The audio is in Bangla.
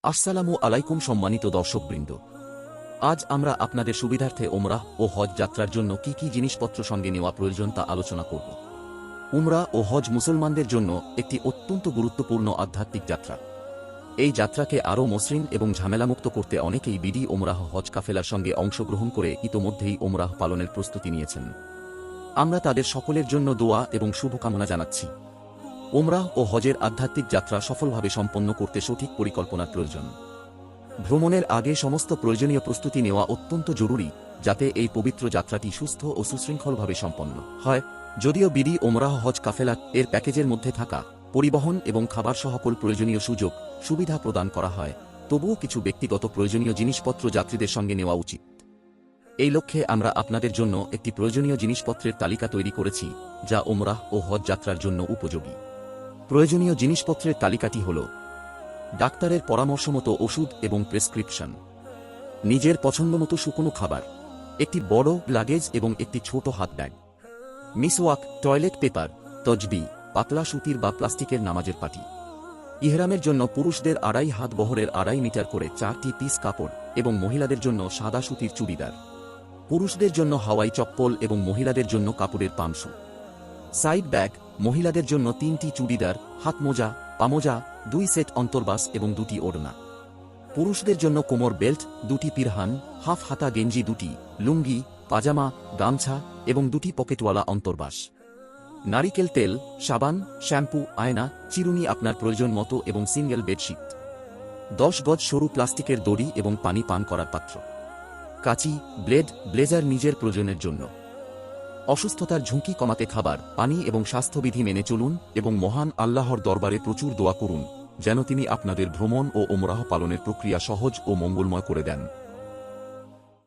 আসসালামু আলাইকুম সম্মানিত দর্শকবৃন্দ। আজ আমরা আপনাদের সুবিধার্থে উমরাহ ও হজ যাত্রার জন্য কি কি জিনিসপত্র সঙ্গে নেওয়া প্রয়োজন তা আলোচনা করব। উমরাহ ও হজ মুসলমানদের জন্য একটি অত্যন্ত গুরুত্বপূর্ণ আধ্যাত্মিক যাত্রা। এই যাত্রাকে আরও মসৃণ এবং ঝামেলামুক্ত করতে অনেকেই বিডি উমরাহ হজ কাফেলার সঙ্গে অংশগ্রহণ করে ইতোমধ্যেই উমরাহ পালনের প্রস্তুতি নিয়েছেন। আমরা তাদের সকলের জন্য দোয়া এবং শুভকামনা জানাচ্ছি। উমরাহ ও হজের আধ্যাত্মিক যাত্রা সফলভাবে সম্পন্ন করতে সঠিক পরিকল্পনার প্রয়োজন। ভ্রমণের আগে সমস্ত প্রয়োজনীয় প্রস্তুতি নেওয়া অত্যন্ত জরুরি, যাতে এই পবিত্র যাত্রাটি সুস্থ ও সুশৃঙ্খলভাবে সম্পন্ন হয়। যদিও বিডি উমরাহ হজ কাফেলা এর প্যাকেজের মধ্যে থাকা পরিবহন এবং খাবার সহ সকল প্রয়োজনীয় সুযোগ সুবিধা প্রদান করা হয়, তবুও কিছু ব্যক্তিগত প্রয়োজনীয় জিনিসপত্র যাত্রীদের সঙ্গে নেওয়া উচিত। এই লক্ষ্যে আমরা আপনাদের জন্য একটি প্রয়োজনীয় জিনিসপত্রের তালিকা তৈরি করেছি, যা উমরাহ ও হজ যাত্রার জন্য উপযোগী। প্রয়োজনীয় জিনিসপত্রের তালিকাটি হল: ডাক্তারের পরামর্শমতো ওষুধ এবং প্রেসক্রিপশন, নিজের পছন্দমতো শুকনো খাবার, একটি বড় লাগেজ এবং একটি ছোট হাত ব্যাগ, মিসওয়াক, টয়লেট পেপার, তজবি, পাতলা সুতির বা প্লাস্টিকের নামাজের পাটি। ইহরামের জন্য পুরুষদের 2.5 হাত বহরের 2.5 মিটার করে 4টি পিস কাপড় এবং মহিলাদের জন্য সাদা সুতির চুড়িদার। পুরুষদের জন্য হাওয়াই চপ্পল এবং মহিলাদের জন্য কাপড়ের পামসু। সাইড ব্যাগ, মহিলাদের জন্য 3টি চুড়িদার, হাত মোজা, পামোজা, 2 সেট অন্তর্বাস এবং 2টি ওড়না। পুরুষদের জন্য কোমর বেল্ট, 2টি পিরহান, হাফ হাতা গেঞ্জি 2টি, লুঙ্গি, পাজামা, গামছা এবং 2টি পকেটওয়ালা অন্তর্বাস। নারিকেল তেল, সাবান, শ্যাম্পু, আয়না, চিরুনি আপনার প্রয়োজন মতো এবং সিঙ্গেল বেডশিট। 10 গজ সরু প্লাস্টিকের দড়ি এবং পানি পান করার পাত্র। কাঁচি, ব্লেড, ব্লেজার নিজের প্রয়োজনের জন্য। অসুস্থতার ঝুঁকি কমাতে খাবার, পানি এবং স্বাস্থ্যবিধি মেনে চলুন এবং মহান আল্লাহর দরবারে প্রচুর দোয়া করুন, যেন তিনি আপনাদের ভ্রমণ ও উমরাহ পালনের প্রক্রিয়া সহজ ও মঙ্গলময় করে দেন।